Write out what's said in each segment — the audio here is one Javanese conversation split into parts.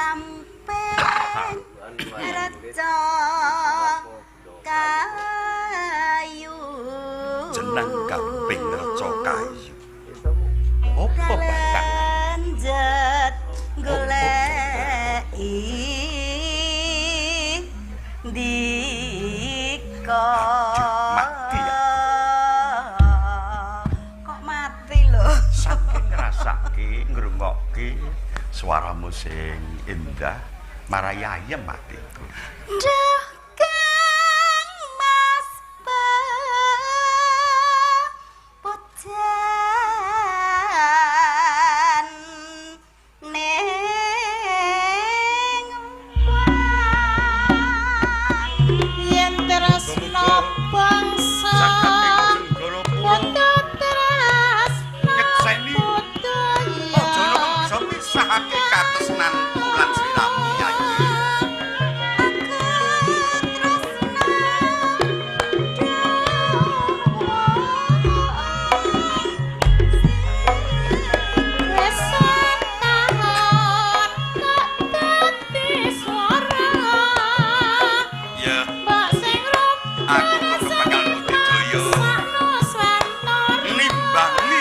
ngamping reca kayu jeneng gamping reca kayu opo bakal lanjut goleki ndika mati ya kok mati lho saking ngrasake ngrungokke swaramu sing indah marai ayem atiku Duh Kang Mas Podan ning yen tresno bangsa Podo tresno nyekseni aja nungso misahake katresnan lan sliramu yayi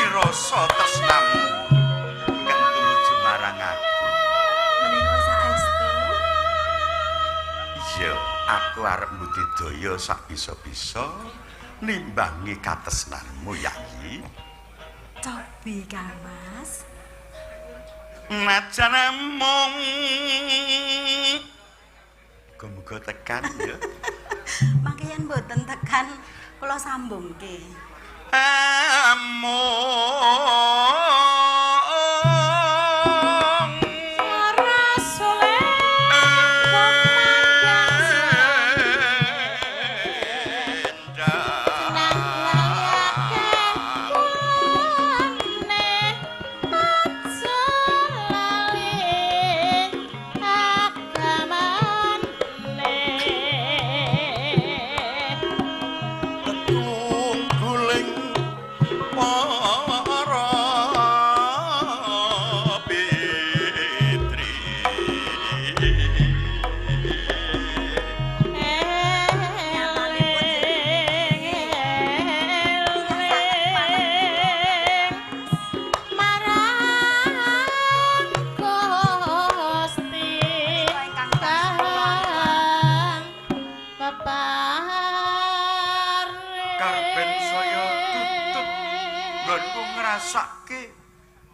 rasa tresnamu kang tumuju marang aku. Menika saestu. Iya, aku arep mbudidaya sak bisa-bisa nimbangi katresnanmu Yayi. Cobi Kang Mas. Najan mung muga tekan ya. Mangke yen mboten tekan kula sambungke.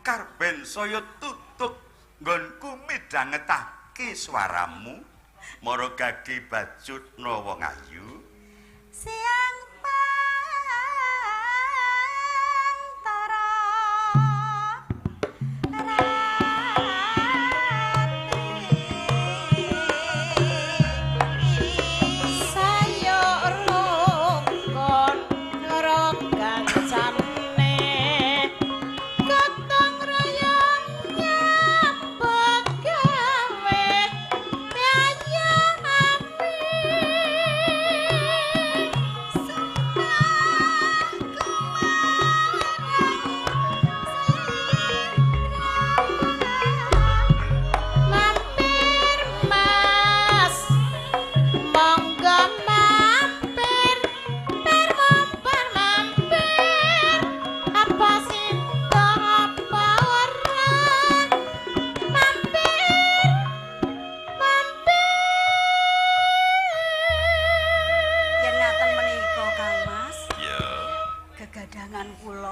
Karben saya tutup nggonku midhangetake swaramu mara gage bajut nawa ngayu siang pantara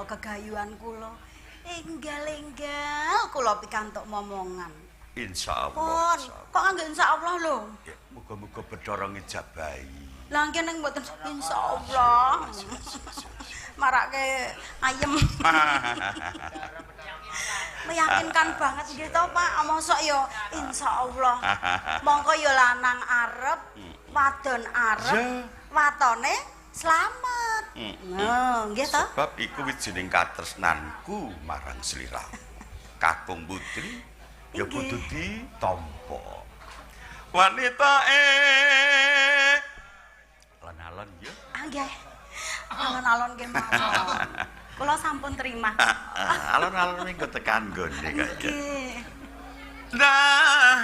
kegayuan kula enggal-enggal kula pikantuk momongan insyaallah kok anggen insyaallah lho ya muga-muga bedhara ngijabahi lah kene mboten insyaallah marake ayem meyakinkan banget nggih to Pak mosok ya insyaallah mongko ya lanang arep wadon arep watone slamet nggih to sebab iku wijining katresnanku marang sliramu kakung putri ya kudu ditampa wanita alon-alon ya nggih alon-alon nggih mawon kula sampun terima alon-alon minggu tekan nggone kaya nggih nah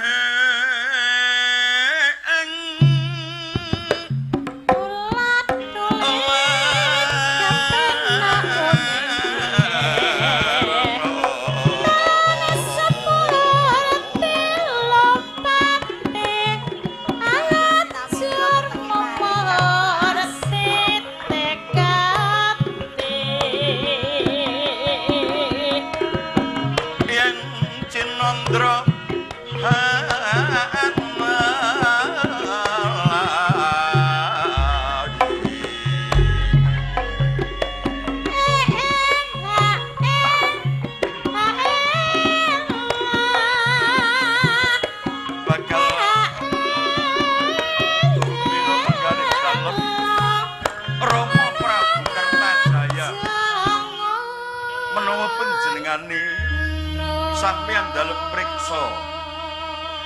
ngrasa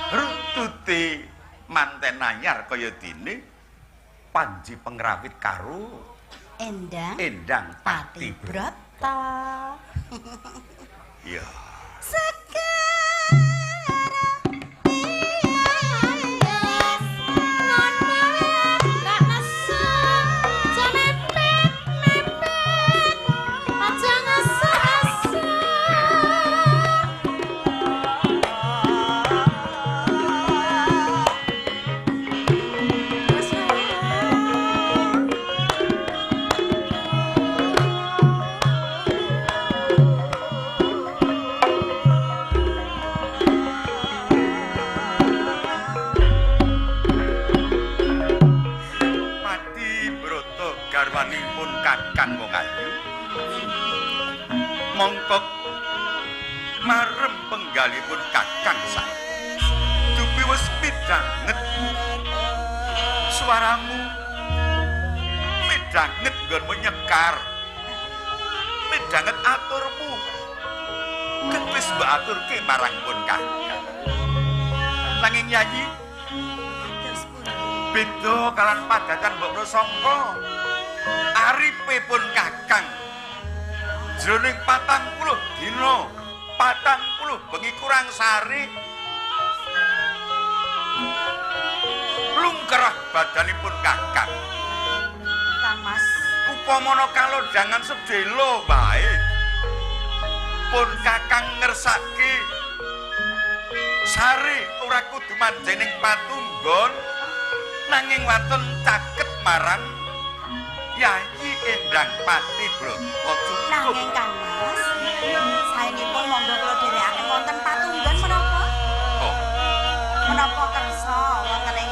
rututé manten anyar kaya dene Panji Pengrawit karo Endang Patibrata. Ya. Garwanipun Kakang wong ayu mongkok marem penggalipun Kakang sak dupi wis midanget suaramu midanget nggonmu nyekar midanget aturmu wis mbok aturke marang pun Kakang nanging nyanyi beda kalan padatan mbok prasangka aripipun Kakang jroning 40 dina 40 bengi kurang sari lungkerah badanipun Kakang Kang Mas upamana kalodhangan sedelo bae pun Kakang ngersake sari ora kudu manjening patunggon nanging waton caket marang Yayi Endang Patibrata cukup. Nanging Kang Mas, saenipun monggo kula dherekaken wonten patunggon menapa? Oh. Menapa kersa wonten ing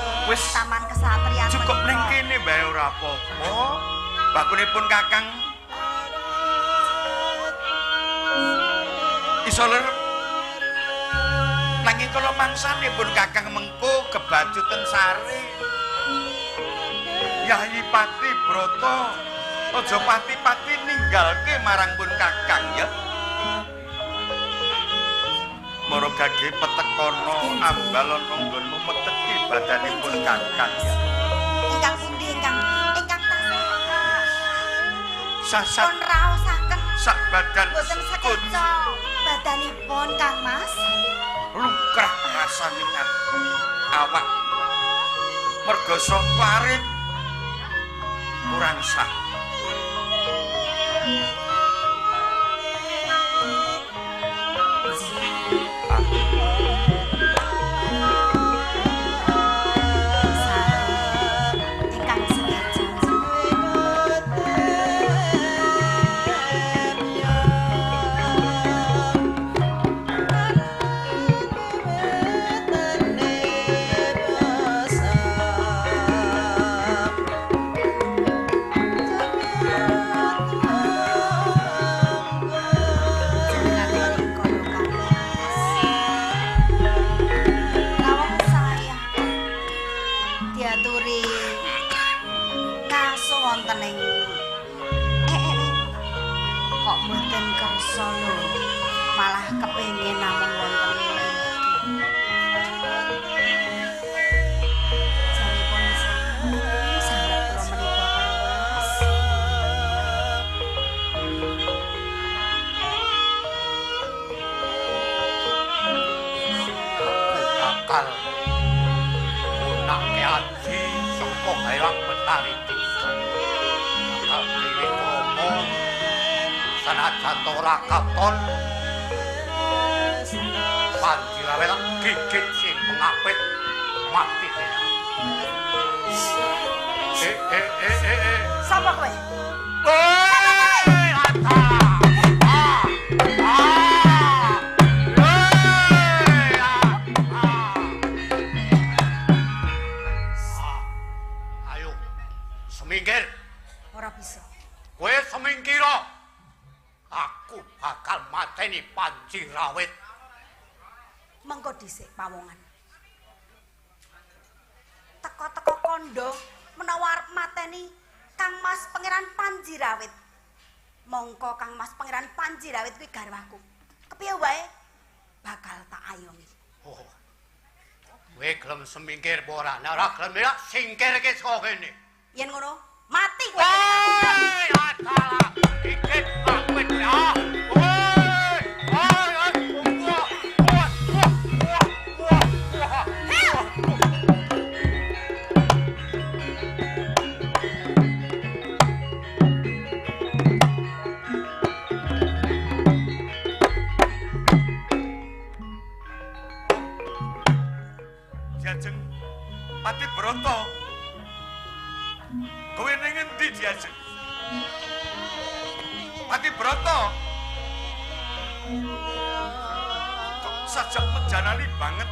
taman kesatrian cukup ning kene bae ora apa-apa. Bakunipun Kakang iso lerep. Nanging kala mangsanipun Kakang mengko kebajuten sari. Yayi Patibrata aja pati-pati ninggalke marang pun Kakang ya. Mara gage petekono ambalana nggonmu meteki badanipun Kakang ya. Ingkang pundi ingkang sasat pun raosaken sak badan boten sekeca badanipun Kang Mas. Lukrah rasane awak merga saka arit kurang sah. Malah kepengin namung wonten janipun sangat kula menika akal gunake aji saka helang betari akal wiwitomo sanajan ora katon Panjirawet gigit sing pengapit mati tenan. Sapa kowe? Ayo, semingkir. Ora bisa. Kowe semingkira. Aku bakal mateni Panjirawet. Mengko dhisik pawongan. Teko-teko kondo menawa arep mateni Kang Mas Pangeran Panjirawet. Mongko Kang Mas Pangeran Panjirawet kuwi garwaku. Kepiye wae bakal tak ayomi. Oh. Kowe gelem semingkir apa ora? Nek ora gelem ya singkirke saka kene. Yen ngono, mati kowe. Woi, adalah dikit awet ya. Woi, woi, wah, wah, wah, wah, wah. Diajeng Pati Broto. Kowe ning endi Diajeng? Pati Broto. Kok sajak menjanani banget.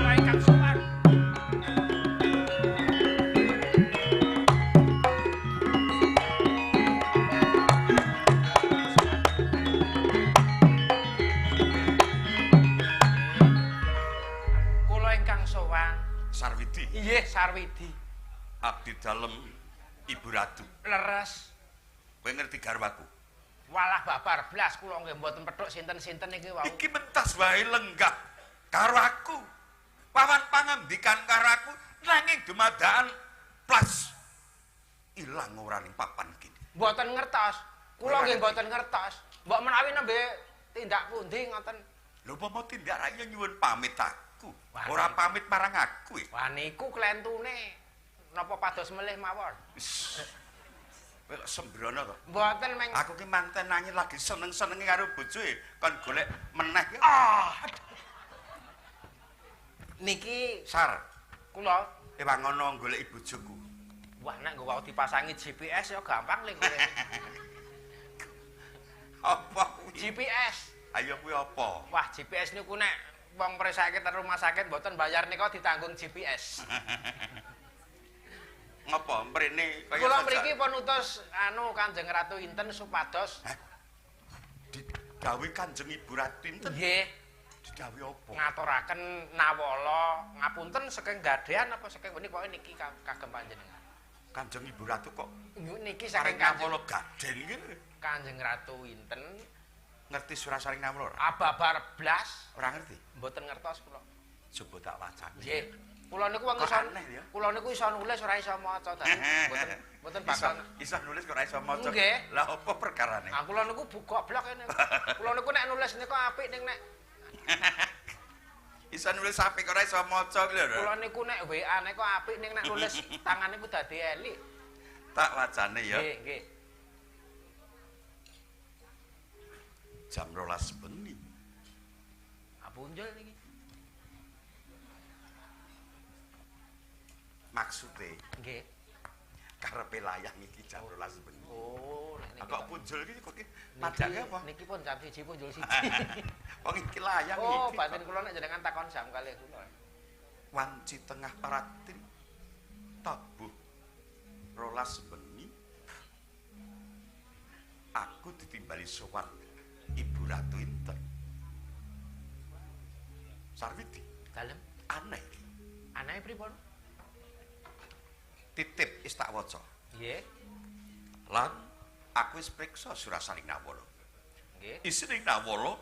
Rai Kang Sowan. Kula ingkang sowan. Sarwidi, Inggih Sarwidi. abdi dalem Ibu Ratu. Leres. Kowe ngerti garwaku? Walah babar blas kula nggih mboten pethuk sinten-sinten iki wau. Iki mentas wae lenggah karo aku. Pawan pangandikan karo aku nanging dumadaan plas ilang ora ning papan kene. Mboten ngertos. Kula nggih mboten ngertos. Mbok menawi nembe tindak pundi ngoten. Lho apa mau tindak ra iya nyuwun pamit aku. Wah, Ora pamit marang aku. Wah niku klentune. Napa pados melih mawon? Kowe kok sembrono kok. Mboten meng Aku ki manten nangis lagi seneng-senenge karo bojoe kon golek meneh ki. Niki Sar, kula ewangono goleki bojoku. wah nek nggo wau dipasangi GPS ya gampang lho kowe. Apa kuwi? GPS. Ayo kuwi apa? Wah, GPS niku nek wong sakit rumah sakit mboten bayar nika ditanggung GPS. Ngopo mrene kaya Kula mriki pun utus Kanjeng Ratu Inten supados didhawuhi Kanjeng Ibu Ratu Inten. nggih Didhawuhi apa? ngaturaken nawala ngapunten saking gadhean apa saking menika niki kagem panjenengan. Kanjeng Ibu Ratu kok Niki saking saking nawala gaden iki. Kanjeng Ratu Inten Ngerti Surasaring Nawala ora? ababar blas Ora ngerti. mboten ngertos kula. Coba tak wacane. Nggih. Kula niku wong Kok iso aneh ya? kula niku iso nulis ora iso maca dadi mboten bakal Iso nulis kok ora iso maca. Nggih. Lah apa perkarane? Ah kula niku buka blok kene. Kula niku nek nulis niku apik ning nek Iso nulis apik kok ora iso maca ki lho. kula niku nek WA niku apik ning nek nulis tangan niku dadi elik. Tak wacane ya. Nggih, nggih. Jam 12 bengi. Apunjul niki. Maksude Nggih. karepe layang iki jam 12 bengi. Oh, nek niki. Kok punjul iki kok ki padake apa? Niki pun jam 1 punjul 1. Wong iki layang iki. Oh, batin kula nek jenengan takon jam kalih kula. Wanci tengah paratri tabuh 12 bengi. Aku ditimbali sowan Ibu Ratu Inten. Sarwidi, Dalem. aneh iki. Anae pripun? Titip wis tak waca. Nggih. Lan aku wis priksa Surasaring Nawala. Nggih. Isining Nawala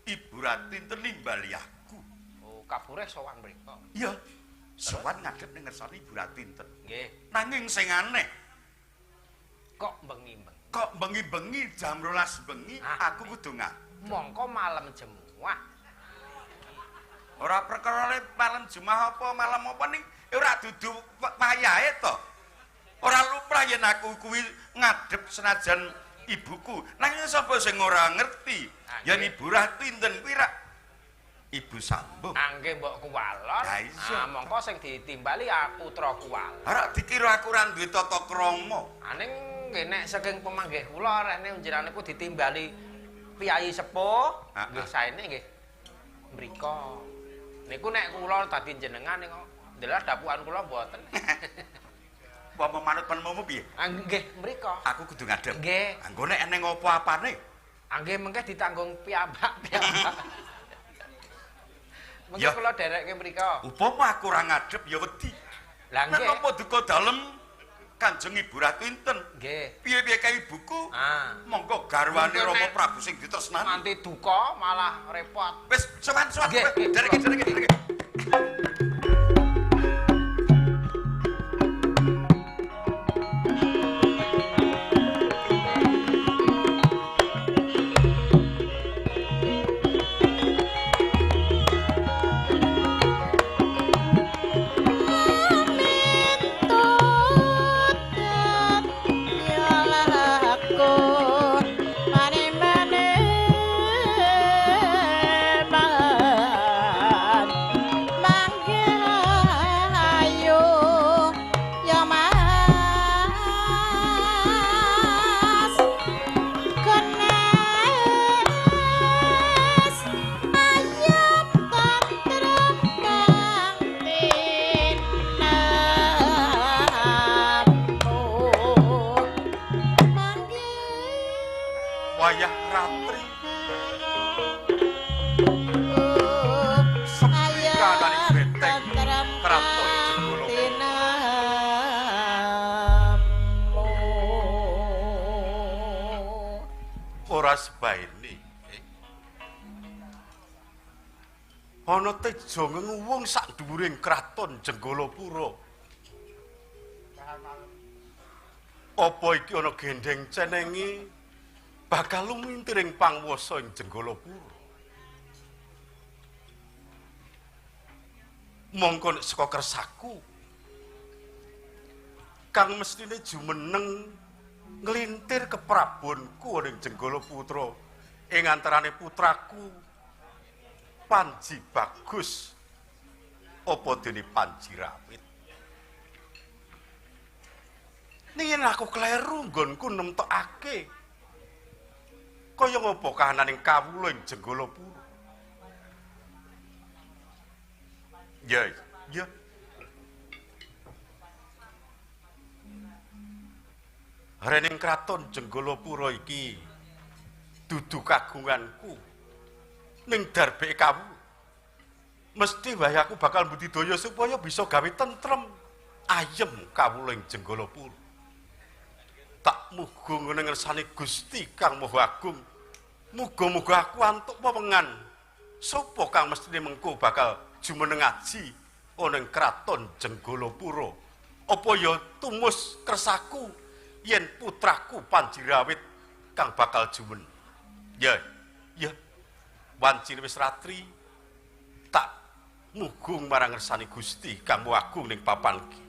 Ibu Ratu Inten nimbali aku. Oh, kapure sowan mriko. Iya. Sowan ngadhep ning ngersane Ibu Ratu Inten. Nggih. Nanging sing aneh, Kok bengi-bengi. kok bengi-bengi jam 12 bengi Ah. aku kudu ngadep. Mongko malam jemuah. Ora perkara malam Jumat apa malam apa ning ora dudu wayahe to. Ora lumrah yen aku kuwi ngadep senajan ibuku. Nanging sapa sing ora ngerti yen Ibu Ratu Inten kuwi ra Ibu Sambung. Angge mbok kuwalon. Ya iso. Ah, mongko sing ditimbali putra kuwalon. Ora dikira aku ora duwe tata krama. Aning nggih nek saking pemanggih kula rene njenenganipun ditimbali piyai sepuh, nggih saene nggih mriko. Niku nek kula dadi jenengan niku ndelah dapukan kula mboten. Apa manut penemu piye? Ah nggih mriko. Aku kudu ngadep. Nggih. Anggo nek eneng apa-apane. Angge mengke ditanggung piyambak-piyambak. Mengke Ya. kula derekke mriko. Upama aku ora ngadep ya wedi. Lah Nek nggih. apa duka dalem Kanjeng Ibu Ratu Inten. Nggih. Piye-piye kae ibuku? Monggo garwane Monggo, Rama Nek. Prabu sing ditresnani. Nganti duka malah repot. Wis sowan-sowan. Nggih, Dereke. Wayah ratri sepi kananing benteng Kraton Jenggala. Ora sebaene ana teja ngenguwung sak dhuwuring Kraton Jenggalapura. Apa iki ana gendeng cenengi bakal lumintiring pangwasa ing Jenggalapura. Mongko nek saka kersaku kang mestine jumeneng nglintir keprabonku ning Jenggalaputra ing antarane putraku Panji Bagus apa dene Panji Rawit. Ning aku kleru nggonku nemtokake kaya ngapa kahananing kawula ing Jenggalapura. Ya. Rening kraton Jenggalapura iki dudu kagunganku ning darbeke kawula. Mesti wae aku bakal budidaya supaya bisa gawe tentrem ayem kawula ing Jenggalapura. Tak muga ning ngersane Gusti Kang Maha Agung. Muga-muga aku antuk wewengan sapa kang mestine mengko bakal jumeneng aji ana ing kraton Jenggalapura. Apa ya tumus kersaku yen putraku Panji Rawit kang bakal jumeneng. Ya. Wancine wis ratri tak mugung marang ngersane Gusti Kang Maha Agung ning papan iki.